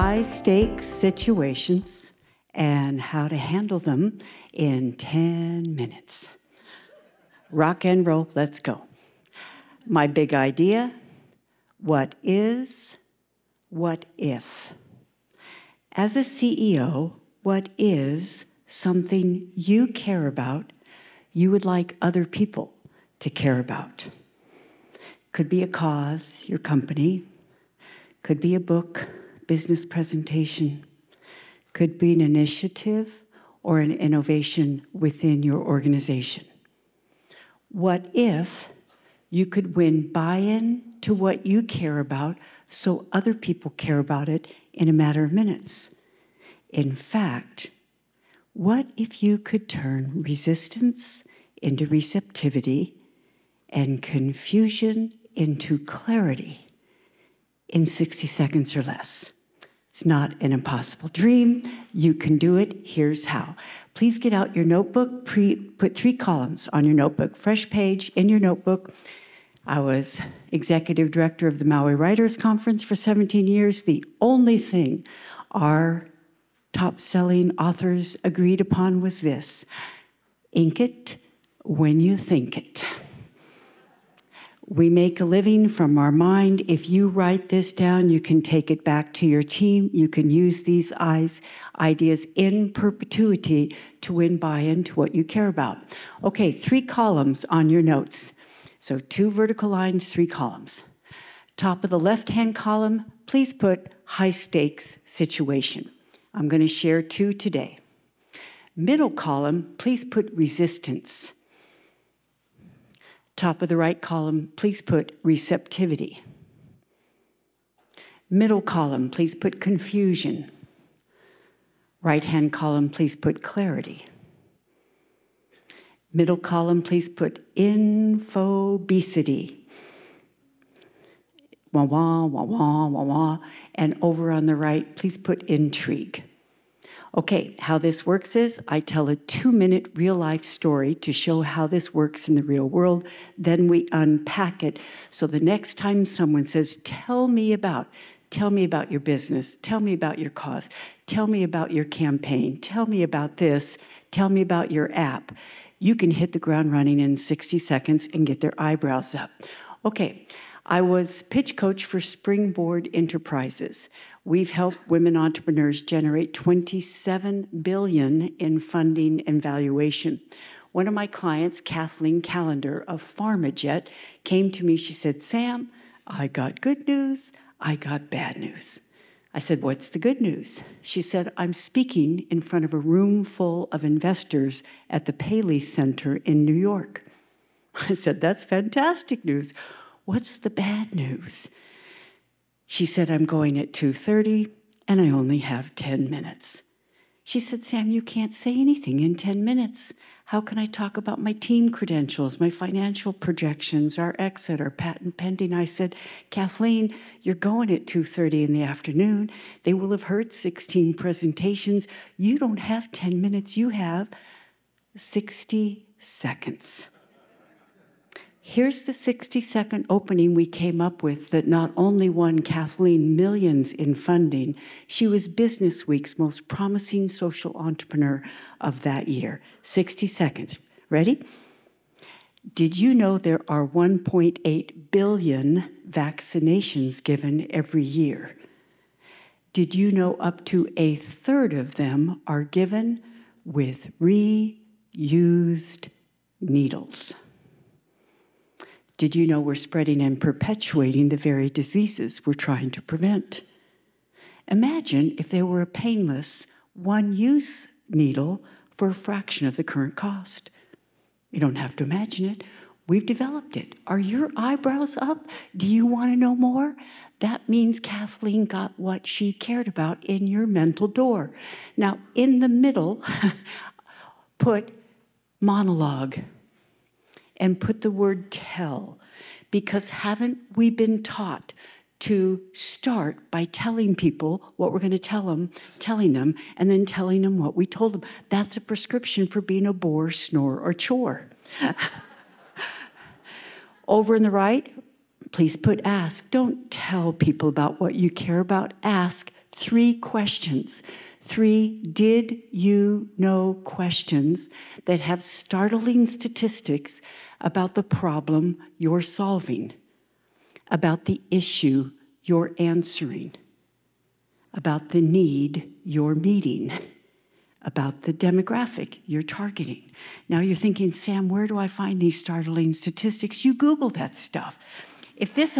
high-stakes situations and how to handle them in 10 minutes. Rock and roll, let's go. My big idea, what is, what if? As a CEO, what is something you care about, you would like other people to care about? Could be a cause, your company. Could be a book, business presentation. Could be an initiative or an innovation within your organization. What if you could win buy-in to what you care about so other people care about it in a matter of minutes? In fact, what if you could turn resistance into receptivity and confusion into clarity in 60 seconds or less? It's not an impossible dream. You can do it. Here's how. Please get out your notebook. Put 3 columns on your notebook. Fresh page in your notebook. I was executive director of the Maui Writers Conference for 17 years. The only thing our top-selling authors agreed upon was this: ink it when you think it. We make a living from our mind. If you write this down, you can take it back to your team. You can use these ideas in perpetuity to win buy-in to what you care about. Okay, 3 columns on your notes. So 2 vertical lines, 3 columns. Top of the left-hand column, please put high-stakes situation. I'm going to share 2 today. Middle column, please put resistance. Top of the right column, please put receptivity. Middle column, please put confusion. Right-hand column, please put clarity. Middle column, please put infobesity. Wah, wah, wah, wah, wah, wah. And over on the right, please put intrigue. Okay, how this works is I tell a 2-minute real-life story to show how this works in the real world. Then we unpack it. So the next time someone says, tell me about your business, tell me about your cause, tell me about your campaign, tell me about this, tell me about your app, you can hit the ground running in 60 seconds and get their eyebrows up. Okay. I was pitch coach for Springboard Enterprises. We've helped women entrepreneurs generate $27 billion in funding and valuation. One of my clients, Kathleen Callender of PharmaJet, came to me. She said, Sam, I got good news, I got bad news. I said, what's the good news? She said, I'm speaking in front of a room full of investors at the Paley Center in New York. I said, that's fantastic news. What's the bad news? She said, I'm going at 2:30 and I only have 10 minutes. She said, Sam, you can't say anything in 10 minutes. How can I talk about my team credentials, my financial projections, our exit, our patent pending? I said, Kathleen, you're going at 2:30 in the afternoon. They will have heard 16 presentations. You don't have 10 minutes. You have 60 seconds. Here's the 60-second opening we came up with that not only won Kathleen millions in funding, she was Business Week's most promising social entrepreneur of that year. 60 seconds. Ready? Did you know there are 1.8 billion vaccinations given every year? Did you know up to 1/3 of them are given with reused needles? Did you know we're spreading and perpetuating the very diseases we're trying to prevent? Imagine if there were a painless, one-use needle for a fraction of the current cost. You don't have to imagine it. We've developed it. Are your eyebrows up? Do you want to know more? That means Kathleen got what she cared about in your mental door. Now, in the middle, put monologue. And put the word tell, because haven't we been taught to start by telling people what we're going to tell them, telling them, and then telling them what we told them? That's a prescription for being a bore, snore, or chore. Over on the right, please put ask. Don't tell people about what you care about. Ask 3 questions. 3 did you know questions that have startling statistics about the problem you're solving, about the issue you're answering, about the need you're meeting, about the demographic you're targeting. Now you're thinking, Sam, where do I find these startling statistics? You Google that stuff. If this...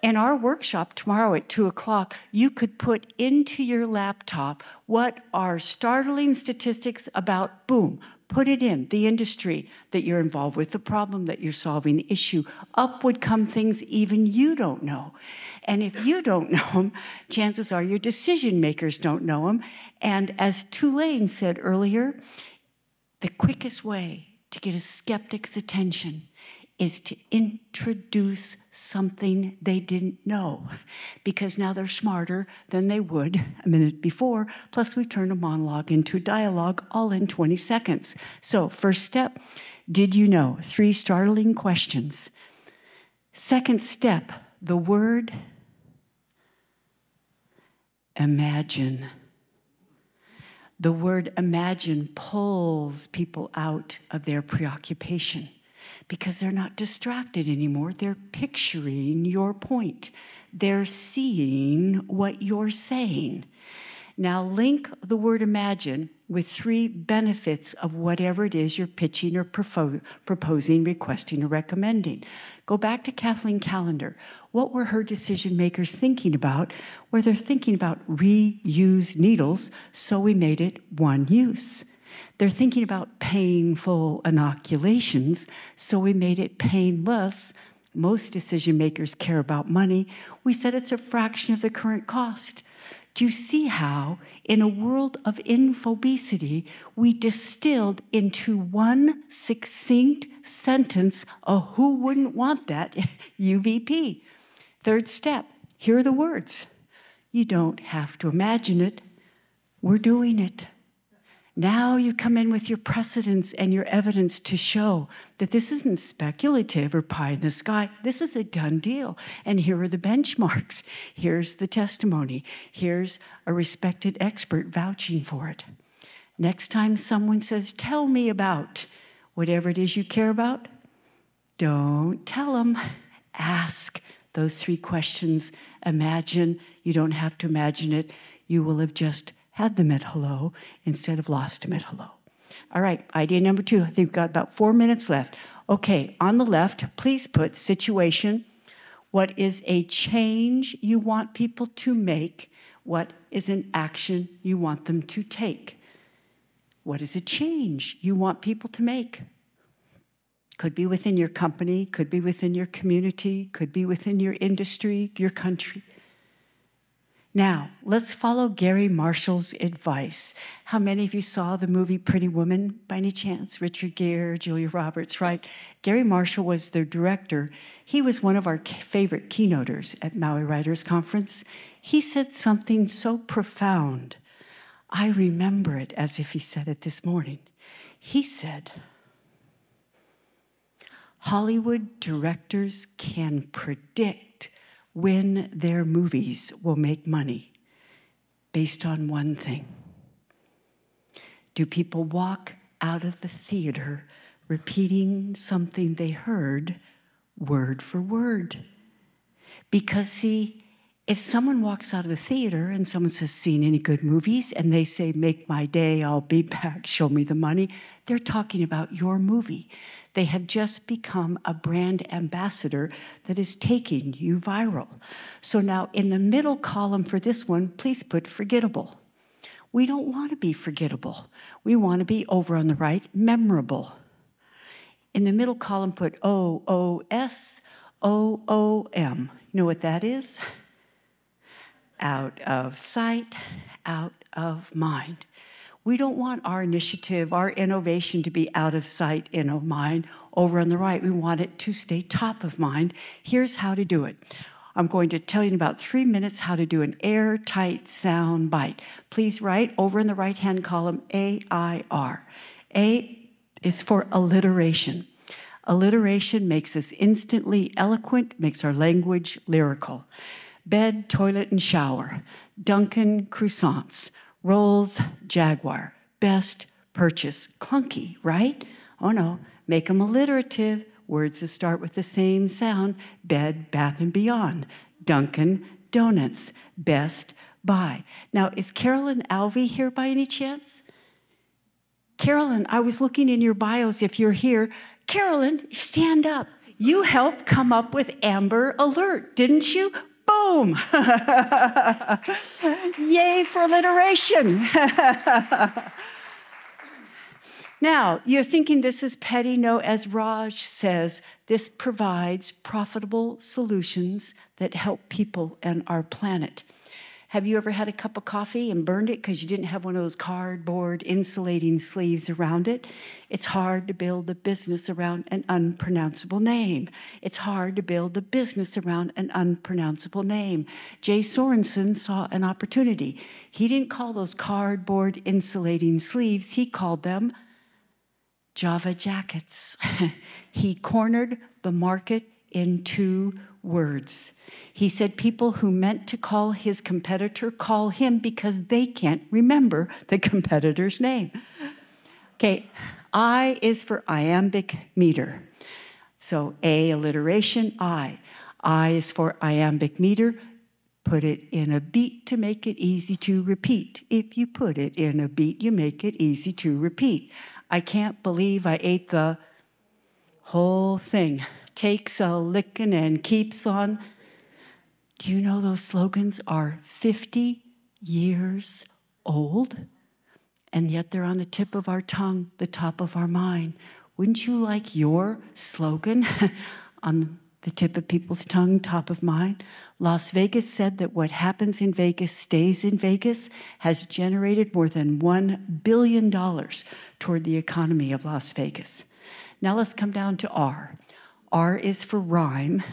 In our workshop tomorrow at 2 o'clock, you could put into your laptop what are startling statistics about, boom, put it in, the industry that you're involved with, the problem that you're solving, the issue. Up would come things even you don't know. And if you don't know them, chances are your decision makers don't know them. And as Tulane said earlier, the quickest way to get a skeptic's attention is to introduce something they didn't know, because now they're smarter than they would a minute before, plus we turn a monologue into a dialogue all in 20 seconds. So first step, did you know? 3 startling questions. Second step, the word imagine. The word imagine pulls people out of their preoccupation, because they're not distracted anymore. They're picturing your point. They're seeing what you're saying. Now link the word imagine with 3 benefits of whatever it is you're pitching or proposing, requesting, or recommending. Go back to Kathleen Callender. What were her decision makers thinking about? Where they're thinking about reuse needles, so we made it one use. They're thinking about painful inoculations, so we made it painless. Most decision makers care about money. We said it's a fraction of the current cost. Do you see how, in a world of infobesity, we distilled into one succinct sentence a who wouldn't want that UVP? Third step, here are the words. You don't have to imagine it. We're doing it. Now you come in with your precedents and your evidence to show that this isn't speculative or pie in the sky. This is a done deal. And here are the benchmarks. Here's the testimony. Here's a respected expert vouching for it. Next time someone says, tell me about whatever it is you care about, don't tell them. Ask those 3 questions. Imagine. You don't have to imagine it. You will have just had them at hello instead of lost them at hello. All right, idea number 2. I think we've got about 4 minutes left. Okay, on the left, please put situation. What is a change you want people to make? What is an action you want them to take? What is a change you want people to make? Could be within your company, could be within your community, could be within your industry, your country. Now, let's follow Gary Marshall's advice. How many of you saw the movie Pretty Woman by any chance? Richard Gere, Julia Roberts, right? Gary Marshall was their director. He was one of our favorite keynoters at Maui Writers Conference. He said something so profound. I remember it as if he said it this morning. He said, Hollywood directors can predict when their movies will make money based on one thing. Do people walk out of the theater repeating something they heard word for word? Because see, if someone walks out of the theater and someone says, seen any good movies? And they say, make my day, I'll be back, show me the money. They're talking about your movie. They have just become a brand ambassador that is taking you viral. So now in the middle column for this one, please put forgettable. We don't want to be forgettable. We want to be, over on the right, memorable. In the middle column, put OOS, OOM. You know what that is? Out of sight, out of mind. We don't want our initiative, our innovation to be out of sight, in of mind. Over on the right, we want it to stay top of mind. Here's how to do it. I'm going to tell you in about 3 minutes how to do an airtight sound bite. Please write over in the right-hand column, AIR. A is for alliteration. Alliteration makes us instantly eloquent, makes our language lyrical. Bed, toilet, and shower. Dunkin' croissants. Rolls, Jaguar. Best, purchase. Clunky, right? Oh no, make them alliterative. Words that start with the same sound. Bed, Bath & Beyond. Dunkin' Donuts. Best, buy. Now, is Carolyn Alvey here by any chance? Carolyn, I was looking in your bios if you're here. Carolyn, stand up. You helped come up with Amber Alert, didn't you? Boom! Yay for alliteration. Now, you're thinking this is petty. No, as Raj says, this provides profitable solutions that help people and our planet. Have you ever had a cup of coffee and burned it because you didn't have one of those cardboard insulating sleeves around it? It's hard to build a business around an unpronounceable name. It's hard to build a business around an unpronounceable name. Jay Sorensen saw an opportunity. He didn't call those cardboard insulating sleeves. He called them Java jackets. He cornered the market in 2 words. He said people who meant to call his competitor call him because they can't remember the competitor's name. Okay, I is for iambic meter. So A, alliteration, I. I is for iambic meter. Put it in a beat to make it easy to repeat. If you put it in a beat, you make it easy to repeat. I can't believe I ate the whole thing. Takes a licking and keeps on. Do you know those slogans are 50 years old? And yet they're on the tip of our tongue, the top of our mind. Wouldn't you like your slogan on the tip of people's tongue, top of mind? Las Vegas said that what happens in Vegas stays in Vegas has generated more than $1 billion toward the economy of Las Vegas. Now let's come down to R. R is for rhyme.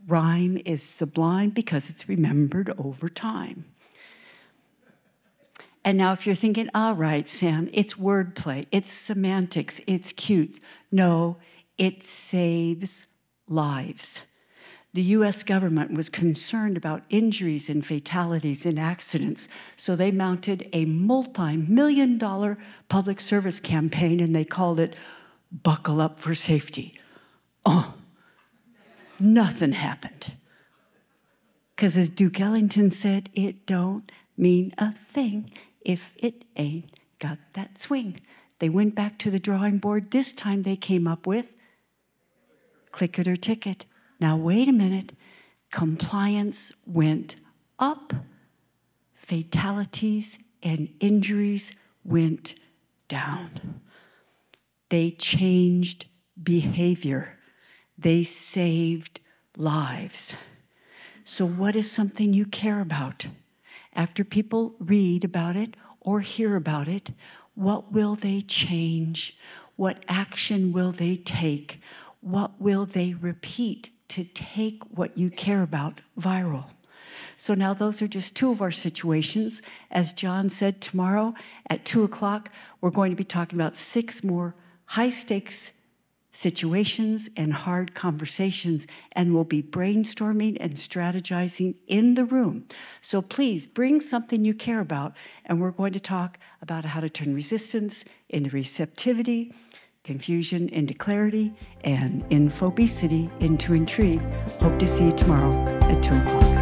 Rhyme is sublime because it's remembered over time. And now if you're thinking, all right, Sam, it's wordplay, it's semantics, it's cute. No, it saves lives. The US government was concerned about injuries and fatalities in accidents, so they mounted a multi-million-dollar public service campaign and they called it Buckle Up for Safety. Oh, nothing happened. Because as Duke Ellington said, it don't mean a thing if it ain't got that swing. They went back to the drawing board. This time they came up with click it or ticket. Now, wait a minute. Compliance went up. Fatalities and injuries went down. They changed behavior. They saved lives. So what is something you care about? After people read about it or hear about it, what will they change? What action will they take? What will they repeat to take what you care about viral? So now those are just 2 of our situations. As John said, tomorrow at 2 o'clock, we're going to be talking about 6 more high-stakes situations and hard conversations, and we'll be brainstorming and strategizing in the room. So please bring something you care about, and we're going to talk about how to turn resistance into receptivity, confusion into clarity, and infobesity into intrigue. Hope to see you tomorrow at 2 o'clock.